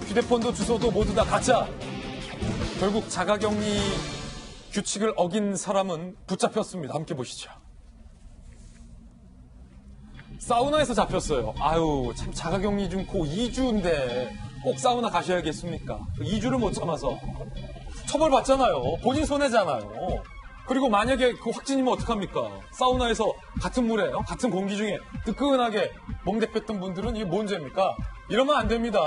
휴대폰도 주소도 모두 다 가짜. 결국 자가격리 규칙을 어긴 사람은 붙잡혔습니다. 함께 보시죠. 사우나에서 잡혔어요. 아유, 참 자가격리 중 고 2주인데 꼭 사우나 가셔야겠습니까? 2주를 못 참아서 처벌받잖아요. 본인 손해잖아요. 그리고 만약에 그 확진이면 어떡합니까? 사우나에서 같은 물에, 같은 공기 중에 뜨끈하게 멍대폈던 분들은 이게 뭔 죄입니까? 이러면 안 됩니다.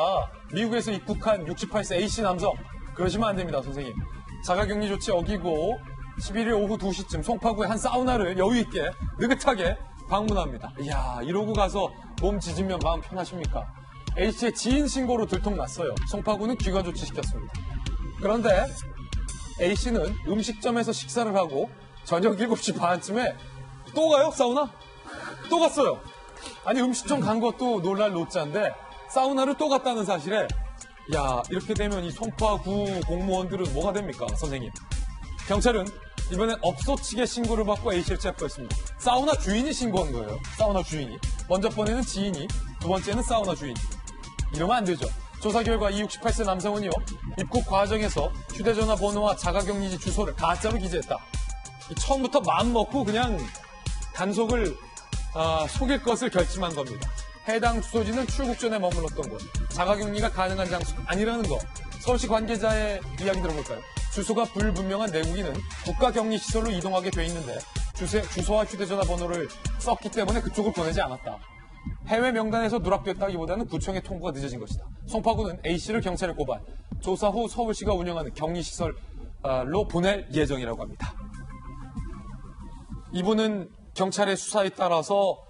미국에서 입국한 68세 A씨 남성. 그러시면 안 됩니다, 선생님. 자가격리 조치 어기고 11일 오후 2시쯤 송파구의 한 사우나를 여유있게 느긋하게 방문합니다. 이야, 이러고 가서 몸 지지면 마음 편하십니까? A씨의 지인 신고로 들통났어요. 송파구는 귀가 조치시켰습니다. 그런데 A씨는 음식점에서 식사를 하고 저녁 7시 반쯤에 또 가요? 사우나? 또 갔어요. 아니, 음식점 간 것도 놀랄 노짜인데 사우나를 또 갔다는 사실에 야, 이렇게 되면 이 송파구 공무원들은 뭐가 됩니까, 선생님? 경찰은 이번엔 업소 측의 신고를 받고 A씨를 체포했습니다. 사우나 주인이 신고한 거예요. 사우나 주인이. 먼저 번에는 지인이, 두 번째는 사우나 주인. 이러면 안 되죠. 조사 결과 이 68세 남성은요, 입국 과정에서 휴대전화 번호와 자가격리지 주소를 가짜로 기재했다. 처음부터 마음 먹고 그냥 단속을 속일 것을 결심한 겁니다. 해당 주소지는 출국 전에 머물렀던 곳, 자가격리가 가능한 장소가 아니라는 거. 서울시 관계자의 이야기 들어볼까요? 주소가 불분명한 내국인은 국가격리시설로 이동하게 돼 있는데 주소와 휴대전화 번호를 썼기 때문에 그쪽을 보내지 않았다. 해외 명단에서 누락됐다기보다는 구청의 통보가 늦어진 것이다. 송파구는 A씨를 경찰에 고발, 조사 후 서울시가 운영하는 격리시설로 보낼 예정이라고 합니다. 이분은 경찰의 수사에 따라서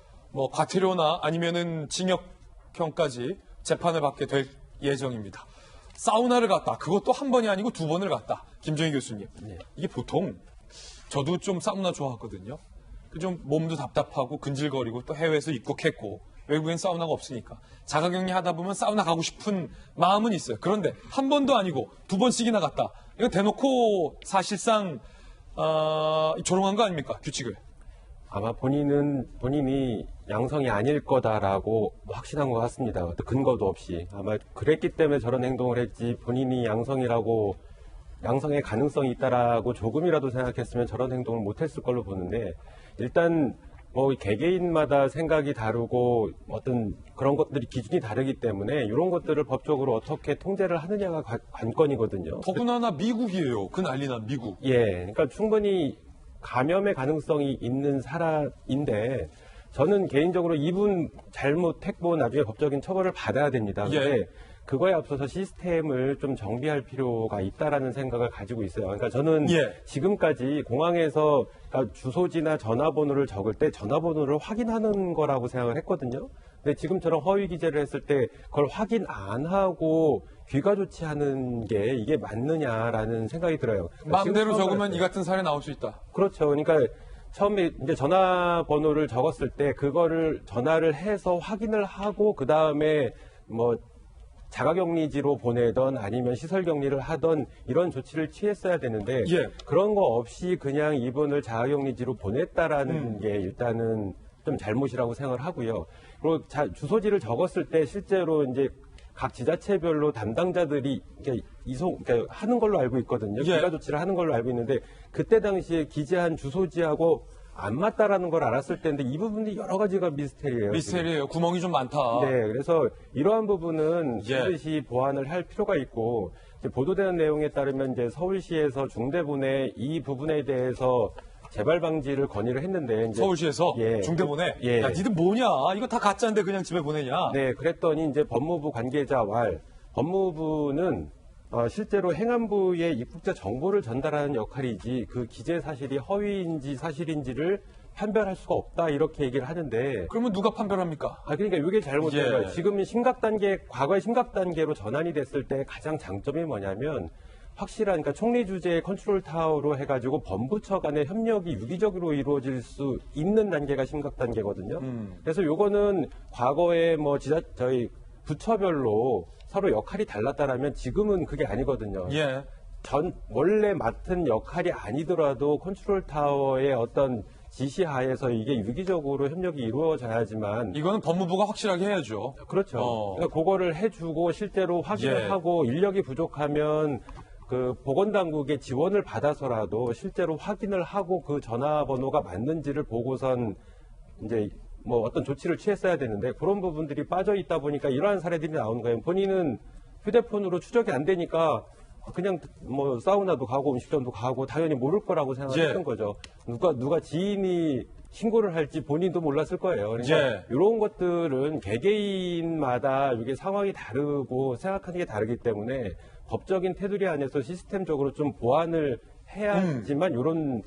과태료나 아니면은 징역형까지 재판을 받게 될 예정입니다. 사우나를 갔다. 그것도 한 번이 아니고 두 번을 갔다. 김정희 교수님. 네. 이게 보통 저도 좀 사우나 좋아하거든요. 좀 몸도 답답하고 근질거리고 또 해외에서 입국했고 외국엔 사우나가 없으니까 자가격리 하다 보면 사우나 가고 싶은 마음은 있어요. 그런데 한 번도 아니고 두 번씩이나 갔다. 이거 대놓고 사실상 조롱한 거 아닙니까? 규칙을. 아마 본인이 양성이 아닐 거다라고 확신한 것 같습니다. 어떤 근거도 없이. 아마 그랬기 때문에 저런 행동을 했지, 본인이 양성의 가능성이 있다라고 조금이라도 생각했으면 저런 행동을 못했을 걸로 보는데, 일단 개개인마다 생각이 다르고 어떤 그런 것들이 기준이 다르기 때문에 이런 것들을 법적으로 어떻게 통제를 하느냐가 관건이거든요. 더구나 미국이에요. 그 난리난 미국. 예, 그러니까 충분히 감염의 가능성이 있는 사람인데, 저는 개인적으로 이분 잘못했고 나중에 법적인 처벌을 받아야 됩니다. 근데 그거에 앞서서 시스템을 좀 정비할 필요가 있다라는 생각을 가지고 있어요. 그러니까 저는 지금까지 공항에서 주소지나 전화번호를 적을 때 전화번호를 확인하는 거라고 생각을 했거든요. 근데 지금처럼 허위 기재를 했을 때 그걸 확인 안 하고 귀가 조치하는 게 이게 맞느냐라는 생각이 들어요. 마음대로 적으면 이 같은 사례 나올 수 있다. 그렇죠. 그러니까 처음에 이제 전화번호를 적었을 때 그거를 전화를 해서 확인을 하고 그 다음에 자가격리지로 보내던 아니면 시설격리를 하던 이런 조치를 취했어야 되는데 그런 거 없이 그냥 이분을 자가격리지로 보냈다라는 게 일단은 좀 잘못이라고 생각을 하고요. 그리고 주소지를 적었을 때 실제로 이제 각 지자체별로 담당자들이 하는 걸로 알고 있거든요. 귀가 조치를 하는 걸로 알고 있는데 그때 당시에 기재한 주소지하고 안 맞다라는 걸 알았을 때인데 이 부분이 여러 가지가 미스테리예요. 미스테리예요. 구멍이 좀 많다. 네, 그래서 이러한 부분은 반드시 보완을 할 필요가 있고, 이제 보도되는 내용에 따르면 이제 서울시에서 중대본에 이 부분에 대해서 재발 방지를 건의를 했는데 이제 서울시에서 중대본에 야, 니들 뭐냐? 이거 다 가짜인데 그냥 집에 보내냐? 네, 그랬더니 이제 법무부 관계자 법무부는 실제로 행안부에 입국자 정보를 전달하는 역할이지 그 기재 사실이 허위인지 사실인지를 판별할 수가 없다 이렇게 얘기를 하는데, 그러면 누가 판별합니까? 그러니까 이게 잘못돼요. 지금 과거의 심각 단계로 전환이 됐을 때 가장 장점이 뭐냐면 확실한, 그러니까 총리 주재의 컨트롤 타워로 해가지고 범부처 간의 협력이 유기적으로 이루어질 수 있는 단계가 심각 단계거든요. 그래서 요거는 과거에 저희 부처별로 서로 역할이 달랐다라면 지금은 그게 아니거든요. 원래 맡은 역할이 아니더라도 컨트롤 타워의 어떤 지시하에서 이게 유기적으로 협력이 이루어져야지만 이거는 법무부가 확실하게 해야죠. 그렇죠. 그러니까 그거를 해주고 실제로 확인을 예. 하고 인력이 부족하면 그 보건당국의 지원을 받아서라도 실제로 확인을 하고 그 전화번호가 맞는지를 보고선 이제 뭐 어떤 조치를 취했어야 되는데 그런 부분들이 빠져 있다 보니까 이러한 사례들이 나오는 거예요. 본인은 휴대폰으로 추적이 안 되니까 그냥 뭐 사우나도 가고 음식점도 가고 당연히 모를 거라고 생각했던 예. 거죠. 누가 지인이 신고를 할지 본인도 몰랐을 거예요. 그러니까 예. 이런 것들은 개개인마다 이게 상황이 다르고 생각하는 게 다르기 때문에 법적인 테두리 안에서 시스템적으로 좀 보완을 해야지만 이런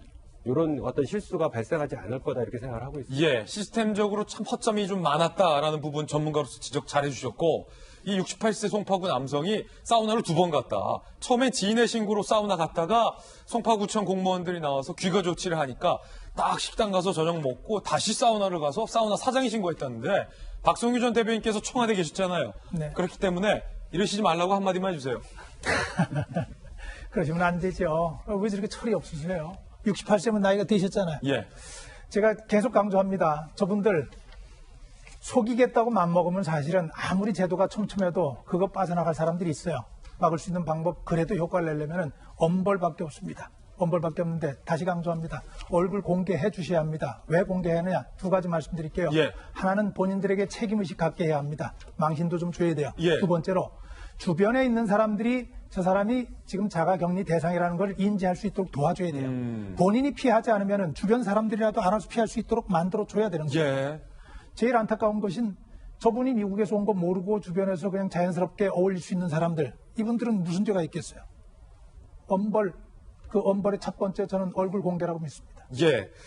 어떤 실수가 발생하지 않을 거다 이렇게 생각을 하고 있습니다. 예, 시스템적으로 참 허점이 좀 많았다라는 부분 전문가로서 지적 잘 해주셨고, 이 68세 송파구 남성이 사우나를 2번 갔다. 처음에 지인의 신고로 사우나 갔다가 송파구청 공무원들이 나와서 귀가 조치를 하니까 딱 식당 가서 저녁 먹고 다시 사우나를 가서 사우나 사장이 신고했다는데, 박성규 전 대변인께서 청와대에 계셨잖아요. 네. 그렇기 때문에 이러시지 말라고 한마디만 해주세요. 그러시면 안 되죠. 왜 저렇게 철이 없으세요? 68세면 나이가 되셨잖아요. 예, 제가 계속 강조합니다. 저분들 속이겠다고 맘먹으면 사실은 아무리 제도가 촘촘해도 그거 빠져나갈 사람들이 있어요. 막을 수 있는 방법 그래도 효과를 내려면 엄벌밖에 없습니다. 엄벌밖에 없는데 다시 강조합니다. 얼굴 공개해 주셔야 합니다. 왜 공개하느냐? 2가지 말씀드릴게요. 예. 하나는 본인들에게 책임의식 갖게 해야 합니다. 망신도 좀 줘야 돼요. 예. 2번째로 주변에 있는 사람들이 저 사람이 지금 자가격리 대상이라는 걸 인지할 수 있도록 도와줘야 돼요. 본인이 피하지 않으면 주변 사람들이라도 알아서 피할 수 있도록 만들어줘야 되는 거예요. 예, 제일 안타까운 것은 저분이 미국에서 온 거 모르고 주변에서 그냥 자연스럽게 어울릴 수 있는 사람들, 이분들은 무슨 죄가 있겠어요? 엄벌, 그 엄벌의 첫 번째 저는 얼굴 공개라고 믿습니다. 예.